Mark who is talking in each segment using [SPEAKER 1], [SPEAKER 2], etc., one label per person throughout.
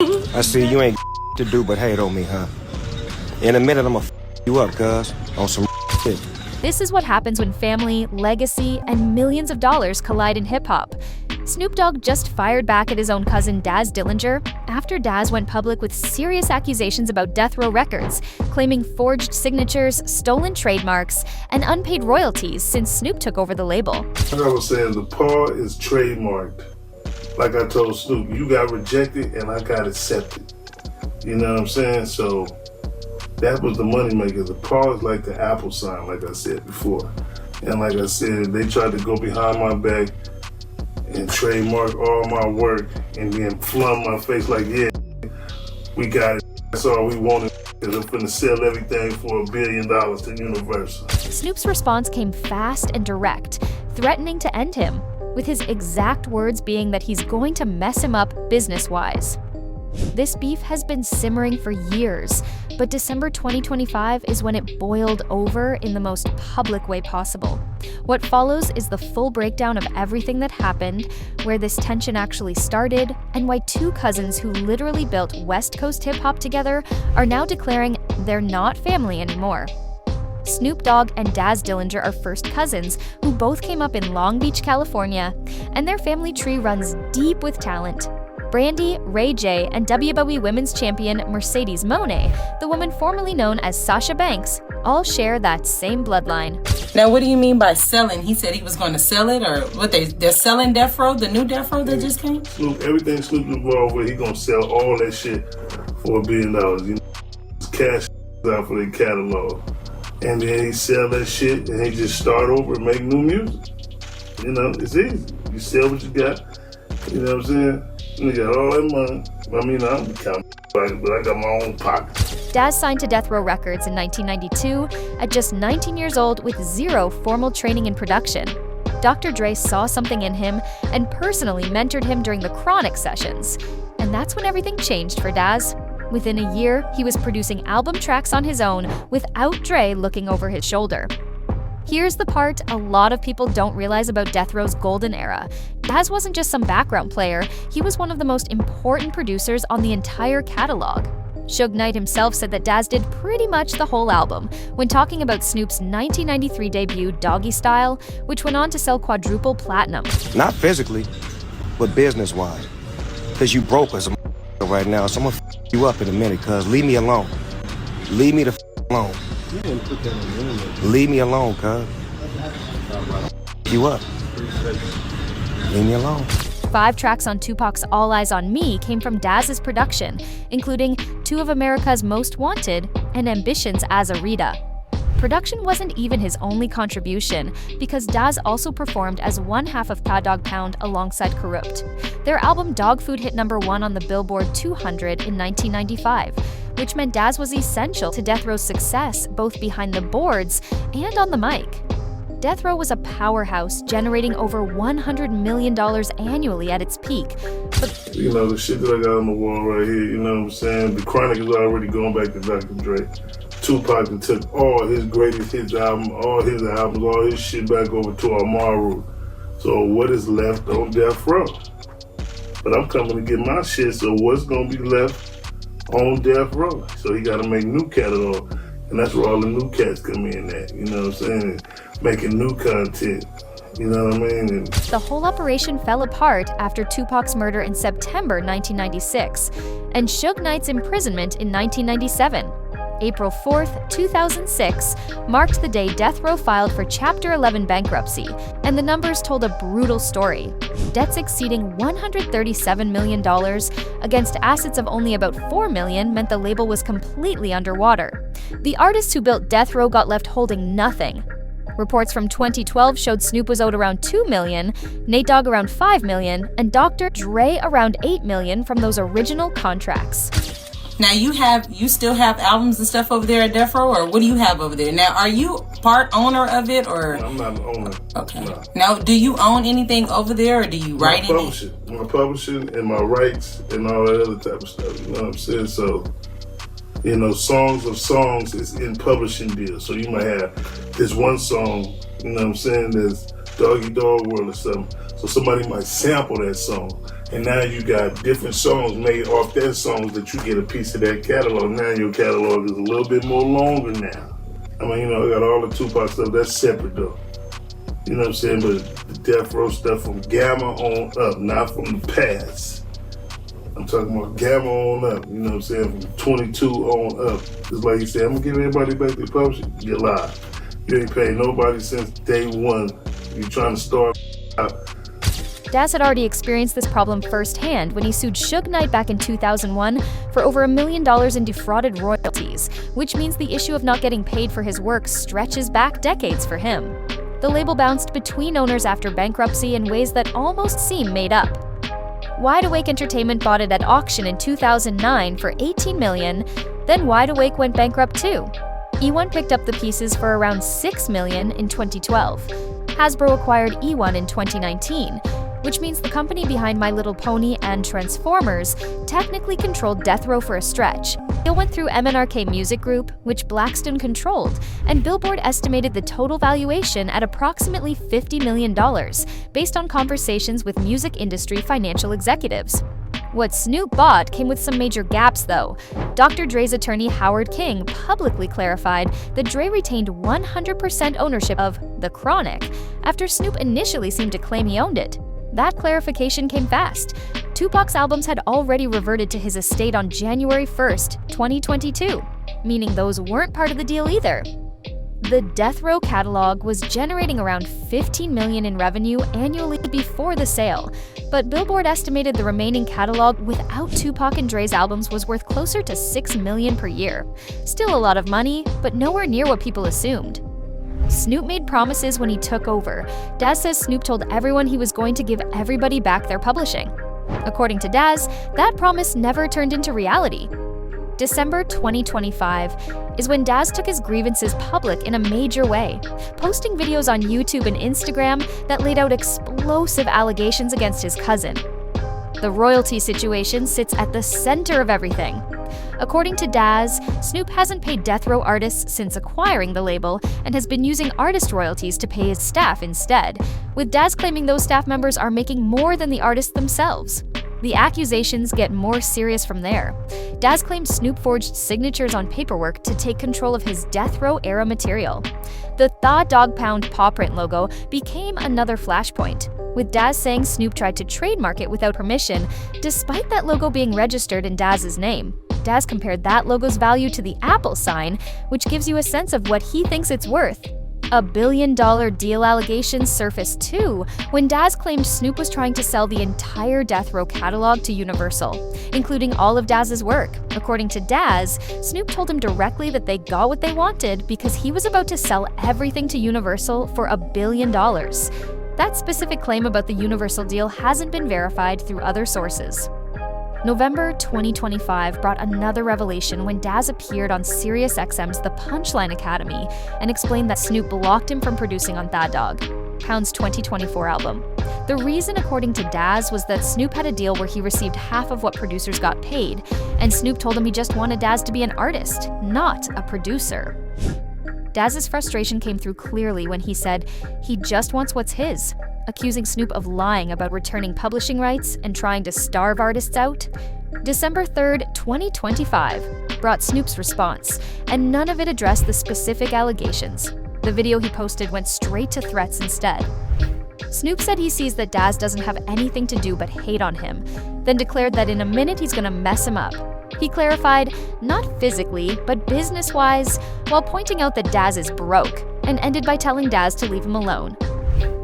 [SPEAKER 1] I see you ain't to do but hate on me, huh? In a minute, I'ma you up, cuz, on some shit.
[SPEAKER 2] This is what happens when family, legacy, and millions of dollars collide in hip-hop. Snoop Dogg just fired back at his own cousin Daz Dillinger after Daz went public with serious accusations about Death Row Records, claiming forged signatures, stolen trademarks, and unpaid royalties since Snoop took over the label.
[SPEAKER 3] Like I was saying, the paw is trademarked. Like I told Snoop, you got rejected and I got accepted. You know what I'm saying? So that was the moneymaker. The paw is like the Apple sign, like I said before. And like I said, they tried to go behind my back and trademark all my work and then flung my face like, yeah, we got it. That's all we wanted, because I'm finna sell everything for $1 billion to Universal.
[SPEAKER 2] Snoop's response came fast and direct, threatening to end him, with his exact words being that he's going to mess him up business-wise. This beef has been simmering for years, but December 2025 is when it boiled over in the most public way possible. What follows is the full breakdown of everything that happened, where this tension actually started, and why two cousins who literally built West Coast hip-hop together are now declaring they're not family anymore. Snoop Dogg and Daz Dillinger are first cousins who both came up in Long Beach, California, and their family tree runs deep with talent. Brandy, Ray J, and WWE Women's Champion Mercedes Moné, the woman formerly known as Sasha Banks, all share that same bloodline.
[SPEAKER 4] Now, what do you mean by selling? He said he was going to sell it, or what they're selling Death Row, the new Death Row that just came?
[SPEAKER 3] Snoop, everything Snoop involved with, he gonna sell all that shit for $1 billion. You know, cash out for their catalog. And then he sell that shit and he just start over and make new music. You know, it's easy. You sell what you got, you know what I'm saying? You got all that money. I mean, I'm counting, but I got my own pocket.
[SPEAKER 2] Daz signed to Death Row Records in 1992 at just 19 years old with zero formal training in production. Dr. Dre saw something in him and personally mentored him during the Chronic sessions. And that's when everything changed for Daz. Within a year, he was producing album tracks on his own without Dre looking over his shoulder. Here's the part a lot of people don't realize about Death Row's golden era. Daz wasn't just some background player, he was one of the most important producers on the entire catalog. Suge Knight himself said that Daz did pretty much the whole album when talking about Snoop's 1993 debut, Doggy Style, which went on to sell quadruple platinum.
[SPEAKER 1] Not physically, but business-wise. Because you broke as a right now, so I'm gonna you up in a minute, cuz. Leave me alone. Leave me the alone.
[SPEAKER 5] You didn't put that on the internet.
[SPEAKER 1] Leave me alone, cuz. You up. Leave me alone.
[SPEAKER 2] 5 tracks on Tupac's All Eyes on Me came from Daz's production, including 2 of America's Most Wanted and Ambition's Azarita. Production wasn't even his only contribution, because Daz also performed as one half of Tha Dogg Pound alongside Kurupt. Their album Dog Food hit #1 on the Billboard 200 in 1995, which meant Daz was essential to Death Row's success, both behind the boards and on the mic. Death Row was a powerhouse, generating over $100 million annually at its peak. But
[SPEAKER 3] you know, the shit that I got on the wall right here, you know what I'm saying? The Chronic is already going back to Dr. Dre. Tupac took all his greatest hits album, all his albums, all his shit back over to Amaru. So what is left on Death Row? But I'm coming to get my shit, so what's gonna be left on Death Row? So he gotta make new catalog. And that's where all the new cats come in at, you know what I'm saying? Making new content, you know what I mean? And
[SPEAKER 2] the whole operation fell apart after Tupac's murder in September 1996 and Suge Knight's imprisonment in 1997. April 4th, 2006 marked the day Death Row filed for Chapter 11 bankruptcy, and the numbers told a brutal story. Debts exceeding $137 million against assets of only about $4 million meant the label was completely underwater. The artists who built Death Row got left holding nothing. Reports from 2012 showed Snoop was owed around $2 million, Nate Dogg around $5 million, and Dr. Dre around $8 million from those original contracts.
[SPEAKER 4] Now you still have albums and stuff over there at Death Row, or what do you have over there? Now, are you part owner of it, or?
[SPEAKER 3] I'm not an owner.
[SPEAKER 4] Okay.
[SPEAKER 3] No.
[SPEAKER 4] Now, do you own anything over there, or do you write anything?
[SPEAKER 3] My publishing and my rights and all that other type of stuff. You know what I'm saying? So, you know, Songs of Songs is in publishing deals. So you might have this one song, you know what I'm saying, there's Doggy Dog World or something. So somebody might sample that song. And now you got different songs made off that songs that you get a piece of that catalog. Now your catalog is a little bit more longer now. I mean, you know, I got all the Tupac stuff, that's separate though. You know what I'm saying? But the Death Row stuff from Gamma on up, not from the past. I'm talking about Gamma on up, you know what I'm saying? From 22 on up. Just like you said, I'm gonna give everybody back their publishing. You lie. You ain't paid nobody since day one. You trying to start out.
[SPEAKER 2] Daz had already experienced this problem firsthand when he sued Suge Knight back in 2001 for over $1 million in defrauded royalties, which means the issue of not getting paid for his work stretches back decades for him. The label bounced between owners after bankruptcy in ways that almost seem made up. Wide Awake Entertainment bought it at auction in 2009 for $18 million, then Wide Awake went bankrupt too. E1 picked up the pieces for around $6 million in 2012. Hasbro acquired E1 in 2019, which means the company behind My Little Pony and Transformers technically controlled Death Row for a stretch. It went through MNRK Music Group, which Blackstone controlled, and Billboard estimated the total valuation at approximately $50 million, based on conversations with music industry financial executives. What Snoop bought came with some major gaps, though. Dr. Dre's attorney Howard King publicly clarified that Dre retained 100% ownership of The Chronic, after Snoop initially seemed to claim he owned it. That clarification came fast. Tupac's albums had already reverted to his estate on January 1st, 2022, meaning those weren't part of the deal either. The Death Row catalog was generating around $15 million in revenue annually before the sale, but Billboard estimated the remaining catalog without Tupac and Dre's albums was worth closer to $6 million per year. Still a lot of money, but nowhere near what people assumed. Snoop made promises when he took over. Daz says Snoop told everyone he was going to give everybody back their publishing. According to Daz, that promise never turned into reality. December 2025 is when Daz took his grievances public in a major way, posting videos on YouTube and Instagram that laid out explosive allegations against his cousin. The royalty situation sits at the center of everything. According to Daz, Snoop hasn't paid Death Row artists since acquiring the label and has been using artist royalties to pay his staff instead, with Daz claiming those staff members are making more than the artists themselves. The accusations get more serious from there. Daz claimed Snoop forged signatures on paperwork to take control of his Death Row-era material. The Tha Dogg Pound paw print logo became another flashpoint, with Daz saying Snoop tried to trademark it without permission, despite that logo being registered in Daz's name. Daz compared that logo's value to the Apple sign, which gives you a sense of what he thinks it's worth. $1 billion deal allegations surfaced too when Daz claimed Snoop was trying to sell the entire Death Row catalog to Universal, including all of Daz's work. According to Daz, Snoop told him directly that they got what they wanted because he was about to sell everything to Universal for $1 billion. That specific claim about the Universal deal hasn't been verified through other sources. November 2025 brought another revelation when Daz appeared on SiriusXM's The Punchline Academy and explained that Snoop blocked him from producing on Tha Dogg Pound's 2024 album. The reason, according to Daz, was that Snoop had a deal where he received half of what producers got paid, and Snoop told him he just wanted Daz to be an artist, not a producer. Daz's frustration came through clearly when he said he just wants what's his, accusing Snoop of lying about returning publishing rights and trying to starve artists out. December 3rd, 2025 brought Snoop's response, and none of it addressed the specific allegations. The video he posted went straight to threats instead. Snoop said he sees that Daz doesn't have anything to do but hate on him, then declared that in a minute he's gonna mess him up. He clarified, not physically, but business-wise, while pointing out that Daz is broke, and ended by telling Daz to leave him alone.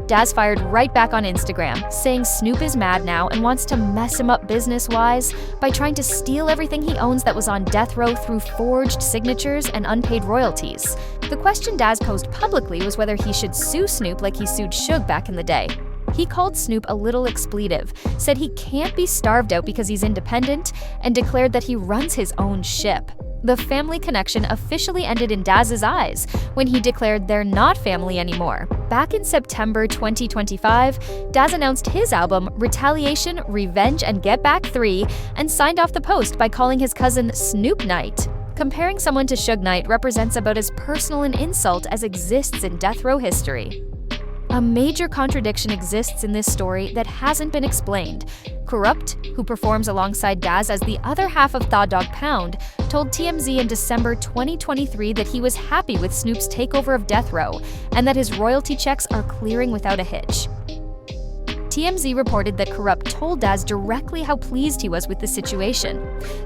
[SPEAKER 2] Daz fired right back on Instagram, saying Snoop is mad now and wants to mess him up business-wise by trying to steal everything he owns that was on Death Row through forged signatures and unpaid royalties. The question Daz posed publicly was whether he should sue Snoop like he sued Suge back in the day. He called Snoop a little expletive, said he can't be starved out because he's independent, and declared that he runs his own ship. The family connection officially ended in Daz's eyes when he declared they're not family anymore. Back in September 2025, Daz announced his album Retaliation, Revenge, and Get Back 3 and signed off the post by calling his cousin Snoop Knight. Comparing someone to Suge Knight represents about as personal an insult as exists in Death Row history. A major contradiction exists in this story that hasn't been explained. Kurupt, who performs alongside Daz as the other half of Tha Dogg Pound, told TMZ in December 2023 that he was happy with Snoop's takeover of Death Row and that his royalty checks are clearing without a hitch. TMZ reported that Kurupt told Daz directly how pleased he was with the situation.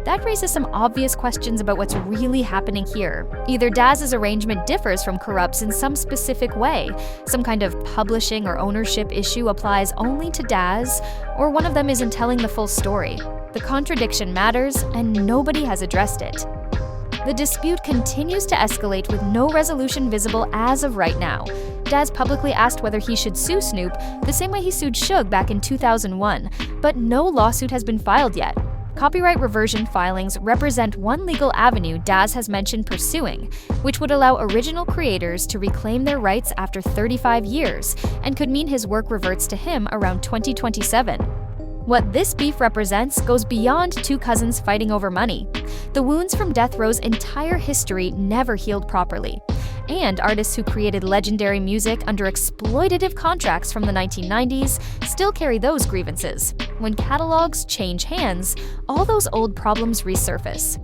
[SPEAKER 2] That raises some obvious questions about what's really happening here. Either Daz's arrangement differs from Kurupt's in some specific way, some kind of publishing or ownership issue applies only to Daz, or one of them isn't telling the full story. The contradiction matters, and nobody has addressed it. The dispute continues to escalate with no resolution visible as of right now. Daz publicly asked whether he should sue Snoop the same way he sued Suge back in 2001, but no lawsuit has been filed yet. Copyright reversion filings represent one legal avenue Daz has mentioned pursuing, which would allow original creators to reclaim their rights after 35 years and could mean his work reverts to him around 2027. What this beef represents goes beyond two cousins fighting over money. The wounds from Death Row's entire history never healed properly. And artists who created legendary music under exploitative contracts from the 1990s still carry those grievances. When catalogs change hands, all those old problems resurface.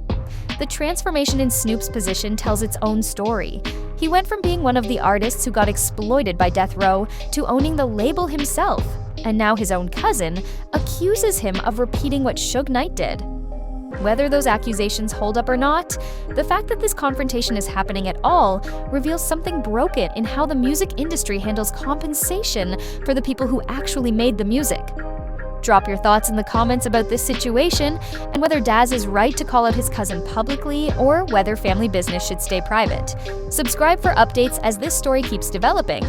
[SPEAKER 2] The transformation in Snoop's position tells its own story. He went from being one of the artists who got exploited by Death Row to owning the label himself. And now his own cousin accuses him of repeating what Suge Knight did. Whether those accusations hold up or not, the fact that this confrontation is happening at all reveals something broken in how the music industry handles compensation for the people who actually made the music. Drop your thoughts in the comments about this situation and whether Daz is right to call out his cousin publicly or whether family business should stay private. Subscribe for updates as this story keeps developing.